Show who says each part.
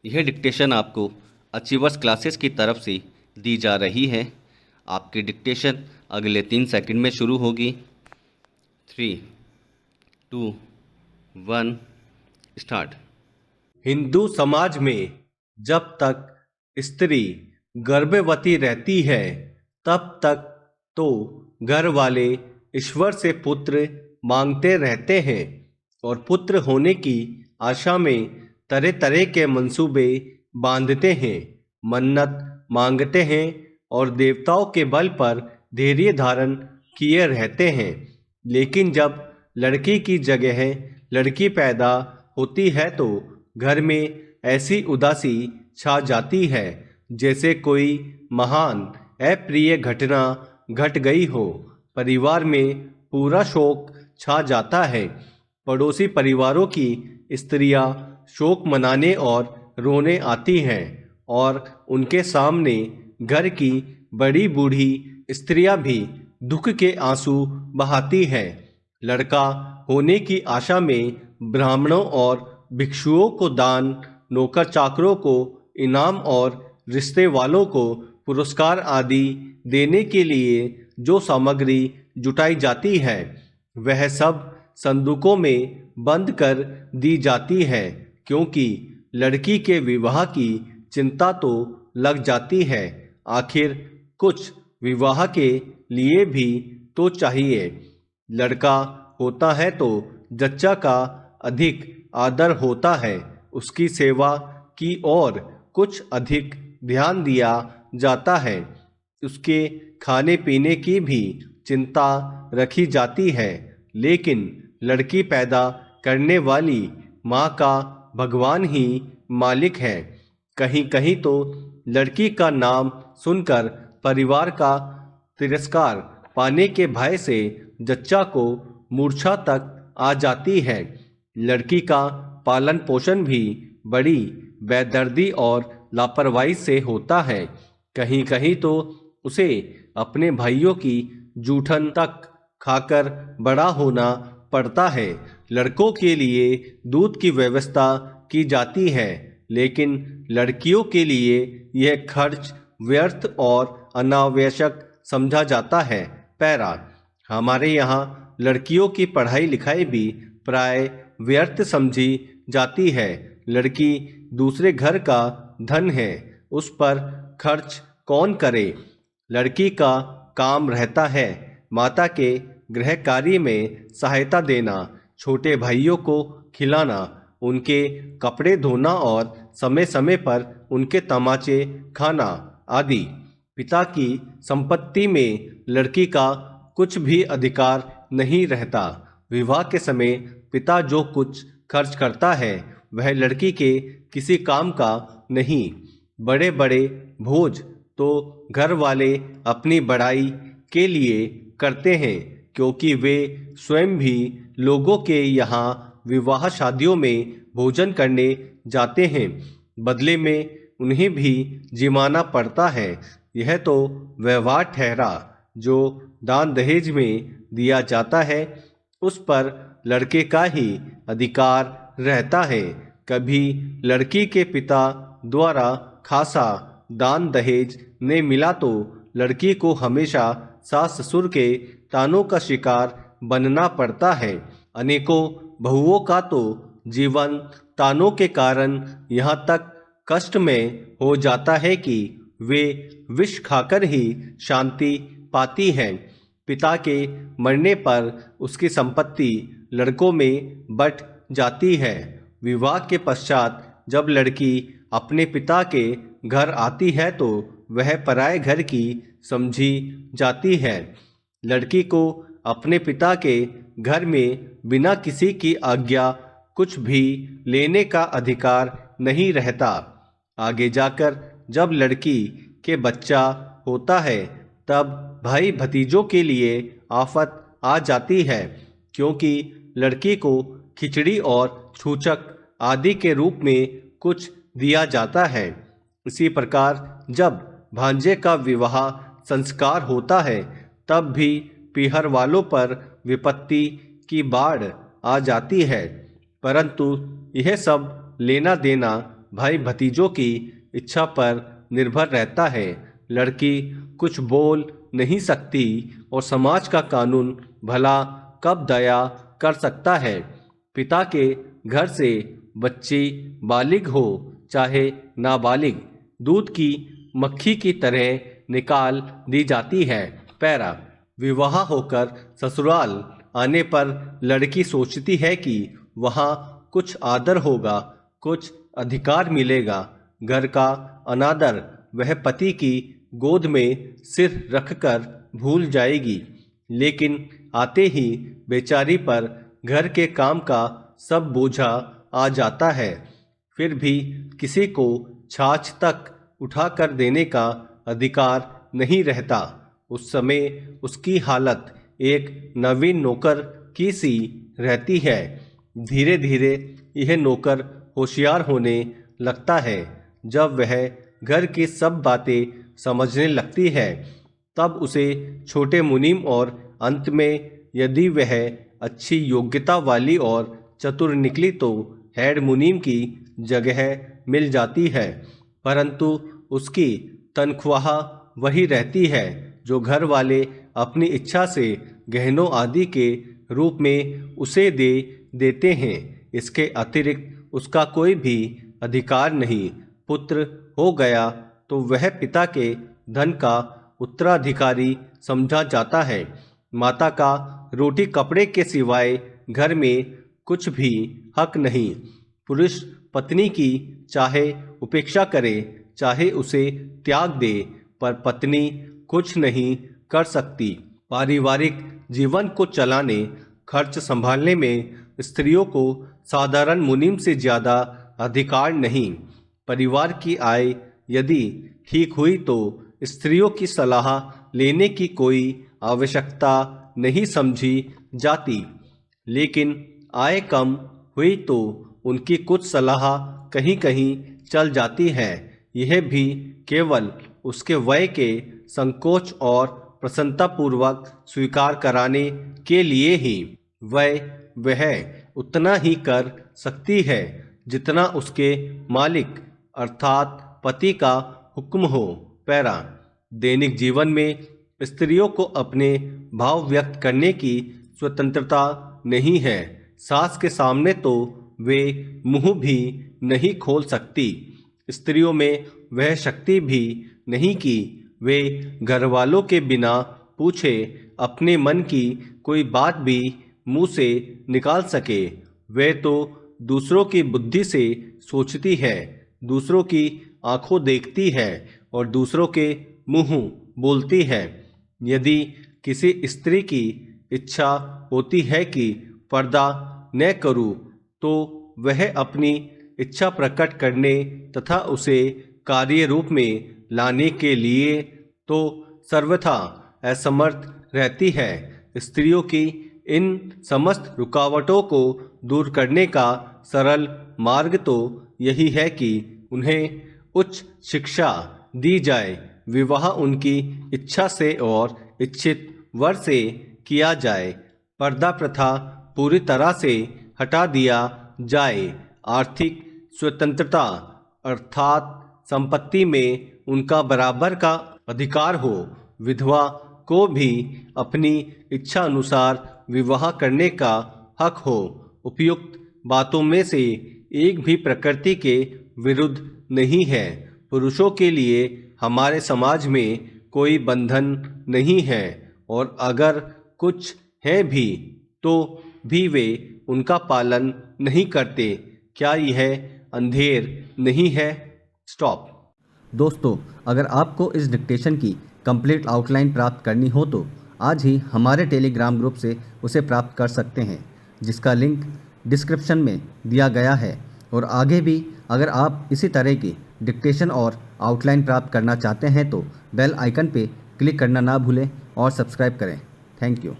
Speaker 1: यह डिक्टेशन आपको achievers classes की तरफ से दी जा रही है। आपकी डिक्टेशन अगले 3 सेकंड में शुरू होगी। 3, 2, 1 स्टार्ट।
Speaker 2: हिंदू समाज में जब तक स्त्री गर्भवती रहती है तब तक तो घर वाले ईश्वर से पुत्र मांगते रहते हैं और पुत्र होने की आशा में तरह तरह के मंसूबे बांधते हैं, मन्नत मांगते हैं और देवताओं के बल पर धैर्य धारण किए रहते हैं। लेकिन जब लड़की की जगह लड़की पैदा होती है तो घर में ऐसी उदासी छा जाती है जैसे कोई महान अप्रिय घटना घट गई हो। परिवार में पूरा शोक छा जाता है। पड़ोसी परिवारों की स्त्रियां शोक मनाने और रोने आती हैं और उनके सामने घर की बड़ी बूढ़ी स्त्रियां भी दुख के आंसू बहाती हैं। लड़का होने की आशा में ब्राह्मणों और भिक्षुओं को दान, नौकर चाकरों को इनाम और रिश्ते वालों को पुरस्कार आदि देने के लिए जो सामग्री जुटाई जाती है वह सब संदूकों में बंद कर दी जाती है, क्योंकि लड़की के विवाह की चिंता तो लग जाती है। आखिर कुछ विवाह के लिए भी तो चाहिए। लड़का होता है तो जच्चा का अधिक आदर होता है, उसकी सेवा की ओर कुछ अधिक ध्यान दिया जाता है, उसके खाने पीने की भी चिंता रखी जाती है। लेकिन लड़की पैदा करने वाली माँ का भगवान ही मालिक है। कहीं कहीं तो लड़की का नाम सुनकर परिवार का तिरस्कार पाने के भय से जच्चा को मूर्छा तक आ जाती है। लड़की का पालन पोषण भी बड़ी बेदर्दी और लापरवाही से होता है। कहीं कहीं तो उसे अपने भाइयों की जूठन तक खाकर बड़ा होना पड़ता है। लड़कों के लिए दूध की व्यवस्था की जाती है, लेकिन लड़कियों के लिए यह खर्च व्यर्थ और अनावश्यक समझा जाता है। पैरा, हमारे यहाँ लड़कियों की पढ़ाई लिखाई भी प्राय व्यर्थ समझी जाती है। लड़की दूसरे घर का धन है, उस पर खर्च कौन करे। लड़की का काम रहता है माता के गृह कार्य में सहायता देना, छोटे भाइयों को खिलाना, उनके कपड़े धोना और समय समय पर उनके तमाचे खाना आदि। पिता की संपत्ति में लड़की का कुछ भी अधिकार नहीं रहता। विवाह के समय पिता जो कुछ खर्च करता है वह लड़की के किसी काम का नहीं। बड़े बड़े भोज तो घर वाले अपनी बड़ाई के लिए करते हैं, क्योंकि वे स्वयं भी लोगों के यहाँ विवाह शादियों में भोजन करने जाते हैं। बदले में उन्हें भी जिमाना पड़ता है। यह तो व्यवहार ठहरा। जो दान दहेज में दिया जाता है उस पर लड़के का ही अधिकार रहता है। कभी लड़की के पिता द्वारा खासा दान दहेज ने मिला तो लड़की को हमेशा सास ससुर के तानों का शिकार बनना पड़ता है। अनेकों बहुओं का तो जीवन तानों के कारण यहाँ तक कष्ट में हो जाता है कि वे विष खाकर ही शांति पाती हैं। पिता के मरने पर उसकी संपत्ति लड़कों में बंट जाती है। विवाह के पश्चात जब लड़की अपने पिता के घर आती है तो वह पराये घर की समझी जाती है। लड़की को अपने पिता के घर में बिना किसी की आज्ञा कुछ भी लेने का अधिकार नहीं रहता। आगे जाकर जब लड़की के बच्चा होता है तब भाई भतीजों के लिए आफत आ जाती है, क्योंकि लड़की को खिचड़ी और छूछक आदि के रूप में कुछ दिया जाता है। इसी प्रकार जब भांजे का विवाह संस्कार होता है तब भी पीहर वालों पर विपत्ति की बाढ़ आ जाती है। परंतु यह सब लेना देना भाई भतीजों की इच्छा पर निर्भर रहता है। लड़की कुछ बोल नहीं सकती और समाज का कानून भला कब दया कर सकता है। पिता के घर से बच्ची बालिग हो चाहे नाबालिग, दूध की मक्खी की तरह निकाल दी जाती है। पैरा, विवाह होकर ससुराल आने पर लड़की सोचती है कि वहाँ कुछ आदर होगा, कुछ अधिकार मिलेगा। घर का अनादर वह पति की गोद में सिर रखकर भूल जाएगी, लेकिन आते ही बेचारी पर घर के काम का सब बोझा आ जाता है। फिर भी किसी को छाछ तक उठाकर देने का अधिकार नहीं रहता। उस समय उसकी हालत एक नवीन नौकर की सी रहती है। धीरे धीरे यह नौकर होशियार होने लगता है। जब वह घर की सब बातें समझने लगती है, तब उसे छोटे मुनीम और अंत में यदि वह अच्छी योग्यता वाली और चतुर निकली तो हेड मुनीम की जगह मिल जाती है। परंतु उसकी तनख्वाह वही रहती है जो घर वाले अपनी इच्छा से गहनों आदि के रूप में उसे दे देते हैं। इसके अतिरिक्त उसका कोई भी अधिकार नहीं। पुत्र हो गया तो वह पिता के धन का उत्तराधिकारी समझा जाता है। माता का रोटी कपड़े के सिवाय घर में कुछ भी हक नहीं। पुरुष पत्नी की चाहे उपेक्षा करे, चाहे उसे त्याग दे, पर पत्नी कुछ नहीं कर सकती। पारिवारिक जीवन को चलाने, खर्च संभालने में स्त्रियों को साधारण मुनीम से ज़्यादा अधिकार नहीं। परिवार की आय यदि ठीक हुई तो स्त्रियों की सलाह लेने की कोई आवश्यकता नहीं समझी जाती, लेकिन आय कम हुई तो उनकी कुछ सलाह कहीं कहीं चल जाती है। यह भी केवल उसके वय के संकोच और प्रसन्नतापूर्वक स्वीकार कराने के लिए ही। वह उतना ही कर सकती है जितना उसके मालिक अर्थात पति का हुक्म हो। पैरा, दैनिक जीवन में स्त्रियों को अपने भाव व्यक्त करने की स्वतंत्रता नहीं है। सास के सामने तो वे मुंह भी नहीं खोल सकती। स्त्रियों में वह शक्ति भी नहीं कि वे घरवालों के बिना पूछे अपने मन की कोई बात भी मुंह से निकाल सके। वे तो दूसरों की बुद्धि से सोचती है, दूसरों की आंखों देखती है और दूसरों के मुंह बोलती है। यदि किसी स्त्री की इच्छा होती है कि पर्दा न करूं, तो वह अपनी इच्छा प्रकट करने तथा उसे कार्य रूप में लाने के लिए तो सर्वथा असमर्थ रहती है। स्त्रियों की इन समस्त रुकावटों को दूर करने का सरल मार्ग तो यही है कि उन्हें उच्च शिक्षा दी जाए, विवाह उनकी इच्छा से और इच्छित वर से किया जाए, पर्दा प्रथा पूरी तरह से हटा दिया जाए, आर्थिक स्वतंत्रता अर्थात संपत्ति में उनका बराबर का अधिकार हो, विधवा को भी अपनी इच्छा अनुसार विवाह करने का हक हो। उपयुक्त बातों में से एक भी प्रकृति के विरुद्ध नहीं है। पुरुषों के लिए हमारे समाज में कोई बंधन नहीं है, और अगर कुछ है भी तो भी वे उनका पालन नहीं करते। क्या यह अंधेर नहीं है? स्टॉप।
Speaker 1: दोस्तों, अगर आपको इस डिक्टेशन की कंप्लीट आउटलाइन प्राप्त करनी हो तो आज ही हमारे टेलीग्राम ग्रुप से उसे प्राप्त कर सकते हैं, जिसका लिंक डिस्क्रिप्शन में दिया गया है। और आगे भी अगर आप इसी तरह की डिक्टेशन और आउटलाइन प्राप्त करना चाहते हैं तो बेल आइकन पे क्लिक करना ना भूलें और सब्सक्राइब करें। Thank you.